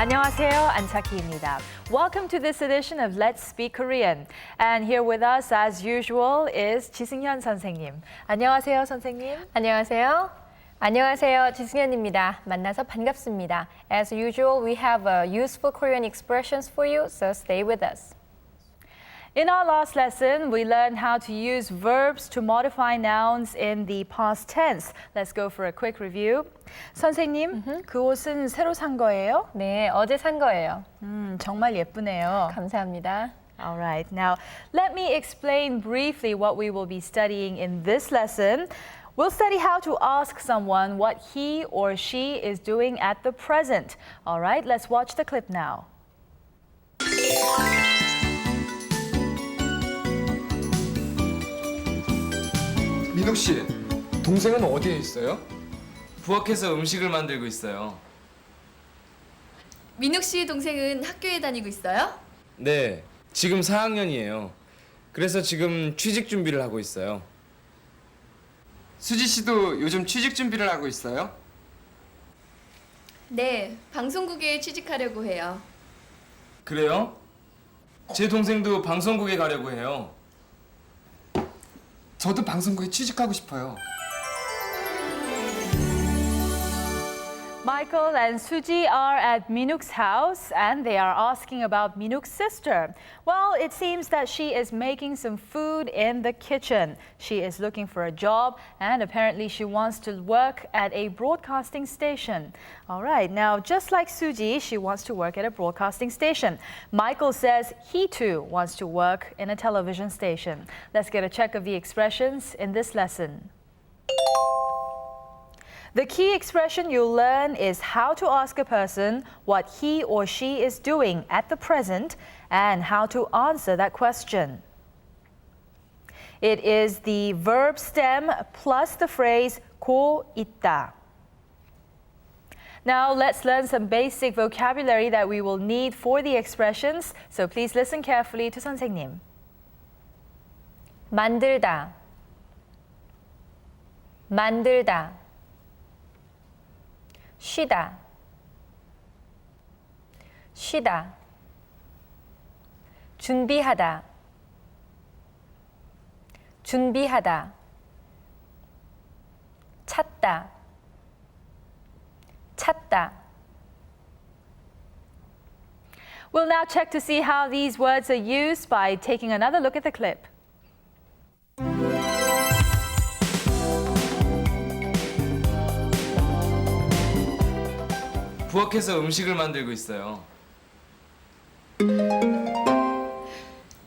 안녕하세요, 안차키입니다. Welcome to this edition of Let's Speak Korean. And here with us, as usual, is 지승현 선생님. 안녕하세요, 선생님. 안녕하세요. 안녕하세요. 지승현입니다. 만나서 반갑습니다. As usual, we have useful Korean expressions for you, so stay with us. In our last lesson, we learned how to use verbs to modify nouns in the past tense. Let's go for a quick review. 선생님, 그 옷은 새로 산 거예요? 네, 어제 산 거예요. 정말 예쁘네요. 감사합니다. All right, now let me explain briefly what we will be studying in this lesson. We'll study how to ask someone what he or she is doing at the present. All right, let's watch the clip now. 민욱 씨, 동생은 어디에 있어요? 부엌에서 음식을 만들고 있어요. 민욱 씨 동생은 학교에 다니고 있어요? 네, 지금 4학년이에요. 그래서 지금 취직 준비를 하고 있어요. 수지 씨도 요즘 취직 준비를 하고 있어요? 네, 방송국에 취직하려고 해요. 그래요? 제 동생도 방송국에 가려고 해요. 저도 방송국에 취직하고 싶어요. Michael and Suji are at Minuk's house and they are asking about Minuk's sister. Well, it seems that she is making some food in the kitchen. She is looking for a job and apparently she wants to work at a broadcasting station. All right, now just like Suji, she wants to work at a broadcasting station. Michael says he too wants to work in a television station. Let's get a check of the expressions in this lesson. The key expression you'll learn is how to ask a person what he or she is doing at the present and how to answer that question. It is the verb stem plus the phrase 고 있다. Now let's learn some basic vocabulary that we will need for the expressions, so please listen carefully to 선생님. 만들다. 만들다. 쉬다. 쉬다. 준비하다. 준비하다. 찾다. 찾다. We'll now check to see how these words are used by taking another look at the clip. 부엌에서 음식을 만들고 있어요.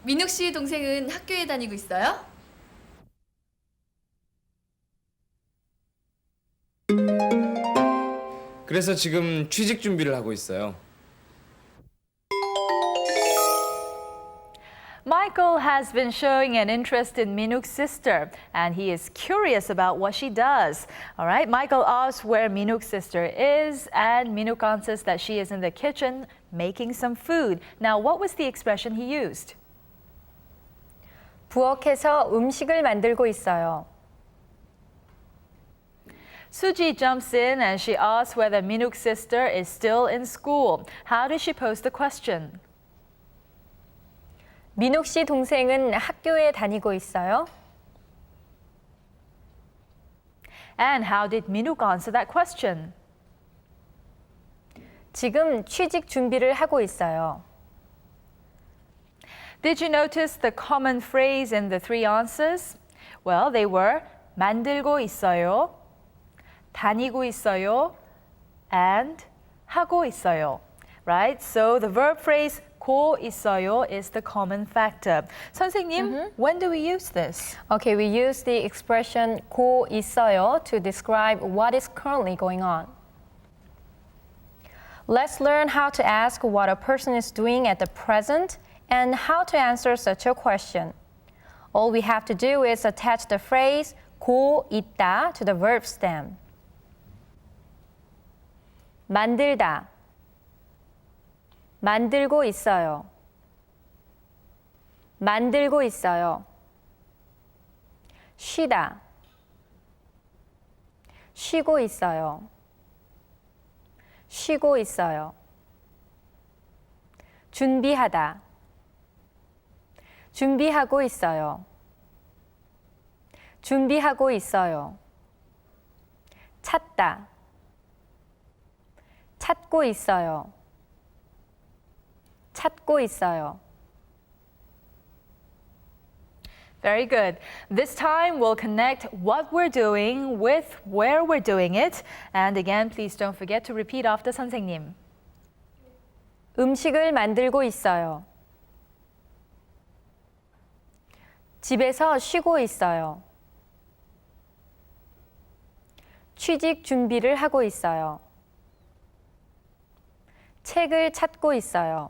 민욱 씨 동생은 학교에 다니고 있어요? 그래서 지금 취직 준비를 하고 있어요. Michael has been showing an interest in Minuk's sister, and he is curious about what she does. All right, Michael asks where Minuk's sister is, and Minuk answers that she is in the kitchen making some food. Now, what was the expression he used? 부엌에서 음식을 만들고 있어요. Suji jumps in and she asks whether Minuk's sister is still in school. How did she pose the question? 민욱 씨 동생은 학교에 다니고 있어요? And how did Minuk answer that question? 지금 취직 준비를 하고 있어요. Did you notice the common phrase in the three answers? Well, they were 만들고 있어요, 다니고 있어요, and 하고 있어요. Right? So the verb phrase 고 있어요 is the common factor. 선생님, when do we use this? Okay, we use the expression 고 있어요 to describe what is currently going on. Let's learn how to ask what a person is doing at the present and how to answer such a question. All we have to do is attach the phrase 고 있다 to the verb stem. 만들다. 만들고 있어요. 만들고 있어요. 쉬다. 쉬고 있어요. 쉬고 있어요. 준비하다. 준비하고 있어요. 준비하고 있어요. 찾다. 찾고 있어요. 찾고 있어요. Very good. This time we'll connect what we're doing with where we're doing it. And again, please don't forget to repeat after 선생님. 음식을 만들고 있어요. 집에서 쉬고 있어요. 취직 준비를 하고 있어요. 책을 찾고 있어요.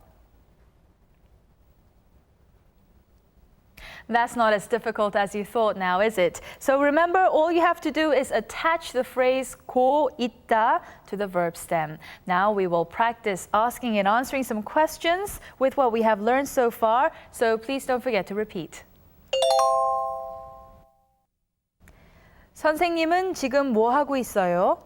That's not as difficult as you thought now, is it? So remember, all you have to do is attach the phrase 고 있다 to the verb stem. Now we will practice asking and answering some questions with what we have learned so far. So please don't forget to repeat. 선생님은 지금 뭐 하고 있어요?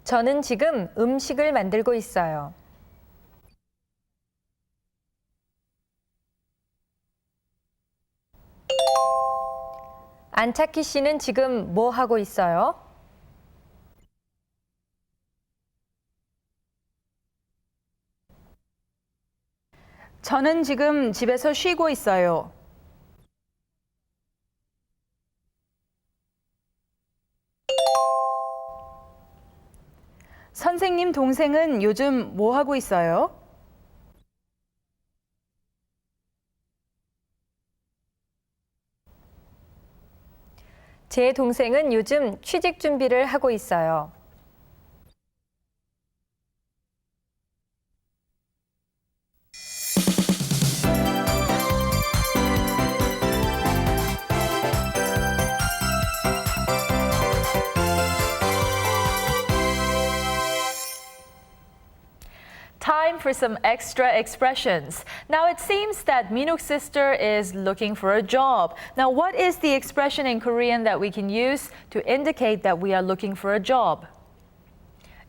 저는 지금 음식을 만들고 있어요. 안타키 씨는 지금 뭐 하고 있어요? 저는 지금 집에서 쉬고 있어요. 선생님 동생은 요즘 뭐 하고 있어요? 제 동생은 요즘 취직 준비를 하고 있어요. Time for some extra expressions. Now it seems that Minuk's sister is looking for a job. Now what is the expression in Korean that we can use to indicate that we are looking for a job?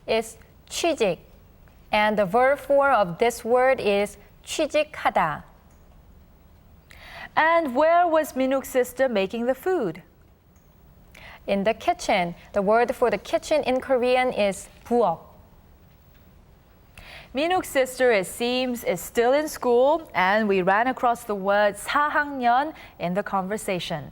It's 취직. And the verb form of this word is 취직하다. And where was Minuk's sister making the food? In the kitchen. The word for the kitchen in Korean is 부엌. Minuk's sister, it seems, is still in school, and we ran across the word 4학년 in the conversation.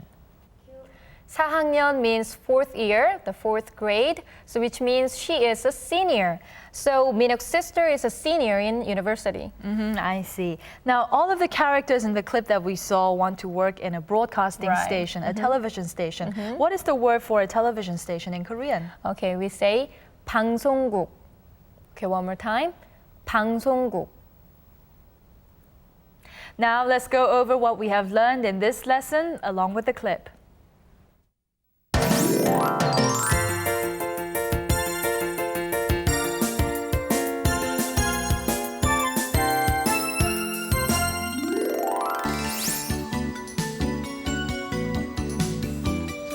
4학년 means fourth year, the fourth grade, so which means she is a senior. So Minuk's sister is a senior in university. I see. Now, all of the characters in the clip that we saw want to work in a broadcasting Right. station, a television station. What is the word for a television station in Korean? Okay, we say 방송국. Okay, one more time. 방송국. Now, let's go over what we have learned in this lesson along with the clip.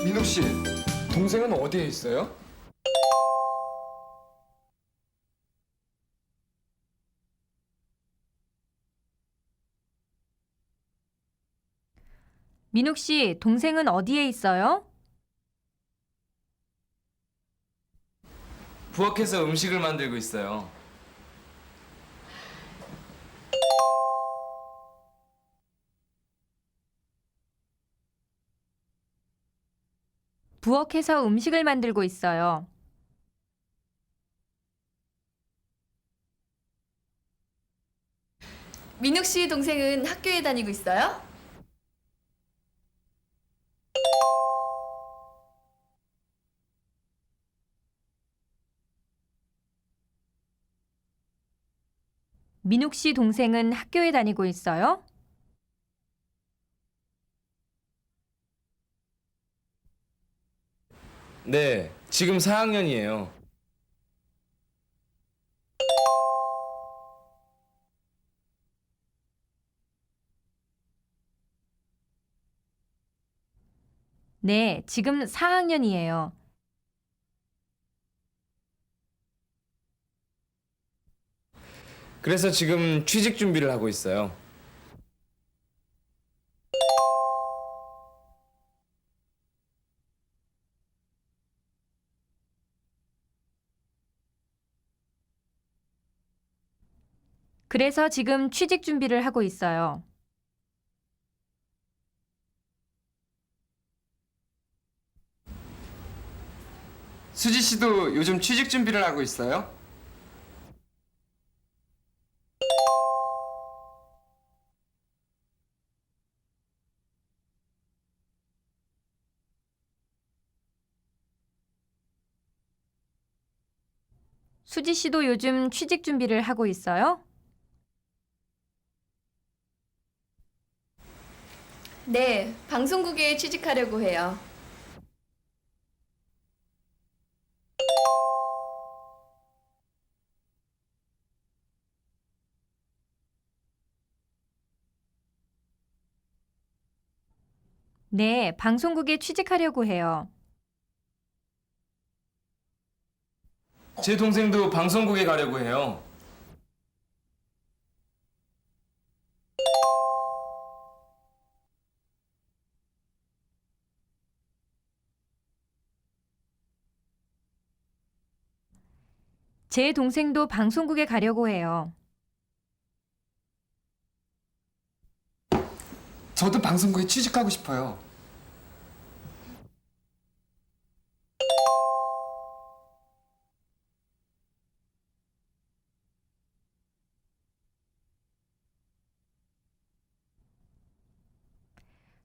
민욱 씨, 동생은 어디에 있어요? 민욱 씨, 동생은 어디에 있어요? 부엌에서 음식을 만들고 있어요. 부엌에서 음식을 만들고 있어요. 민욱 씨 동생은 학교에 다니고 있어요? 민욱 씨 동생은 학교에 다니고 있어요? 네, 지금 4학년이에요. 네, 지금 4학년이에요. 그래서 지금 취직 준비를 하고 있어요. 그래서 지금 취직 준비를 하고 있어요. 수지 씨도 요즘 취직 준비를 하고 있어요? 수지 씨도 요즘 취직 준비를 하고 있어요? 네, 방송국에 취직하려고 해요. 네, 방송국에 취직하려고 해요. 제 동생도 방송국에 가려고 해요. 제 동생도 방송국에 가려고 해요. 저도 방송국에 취직하고 싶어요.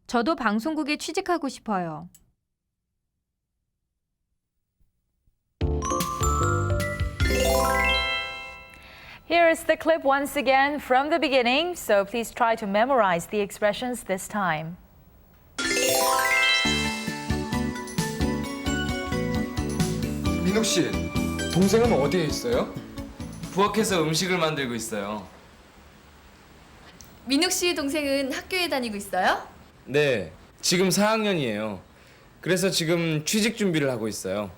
저도 방송국에 취직하고 싶어요. Here is the clip once again from the beginning, so please try to memorize the expressions this time. 민욱 씨, 동생은 어디에 있어요? 부엌에서 음식을 만들고 있어요. 민욱 씨 동생은 학교에 다니고 있어요? 네, 지금 4학년이에요. 그래서 지금 취직 준비를 하고 있어요.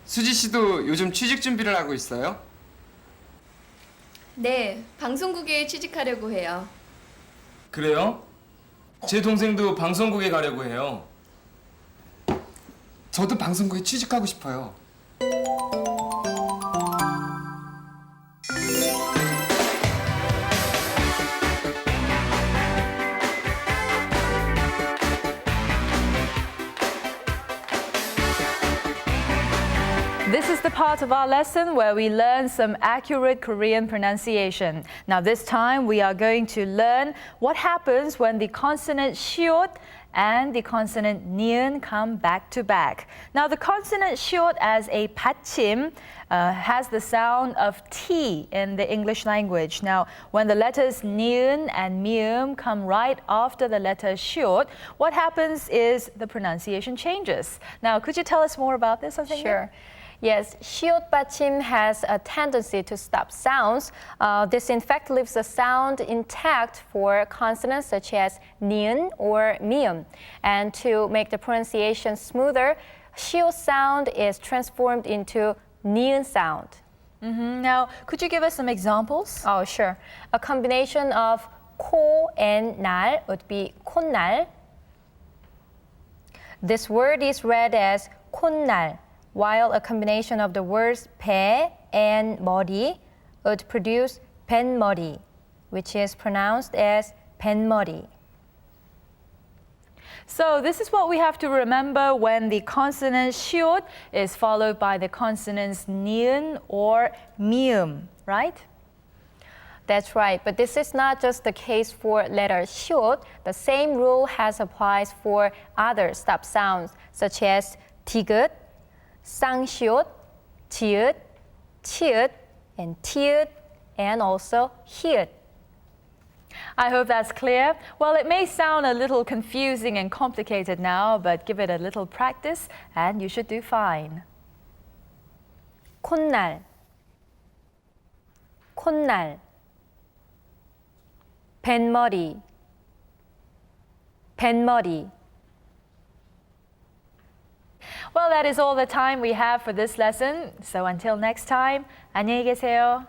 수지 씨도 요즘 취직 준비를 하고 있어요? 네, 방송국에 취직하려고 해요. 그래요? 제 동생도 방송국에 가려고 해요. 저도 방송국에 취직하고 싶어요. This is the part of our lesson where we learn some accurate Korean pronunciation. Now this time we are going to learn what happens when the consonant 시옷 and the consonant 니은 come back to back. Now the consonant 시옷 as a 받침 has the sound of T in the English language. Now when the letters 니은 and 미음 come right after the letter 시옷, what happens is the pronunciation changes. Now could you tell us more about this, 선생님? Sure. Yes, 시옷 받침 has a tendency to stop sounds. This in fact leaves the sound intact for consonants such as 니은 or 미음. And to make the pronunciation smoother, 시옷 sound is transformed into 니은 sound. Now could you give us some examples? Oh, sure. A combination of 코 and 날 would be 콧날. This word is read as 콧날, while a combination of the words 배 and 머리 would produce 뱃머리, which is pronounced as 뱃머리. So this is what we have to remember when the consonant 시옷 is followed by the consonants 니은 or 미음, right? That's right, but this is not just the case for letter 시옷. The same rule has applies for other stop sounds such as 디귿, 쌍시옷, 지읒, 치읒, and 티읒, and also 히읗. I hope that's clear. Well, it may sound a little confusing and complicated now, but give it a little practice and you should do fine. 콧날, 콧날, 뱃머리, 뱃머리. Well, that is all the time we have for this lesson. So until next time, 안녕히 계세요.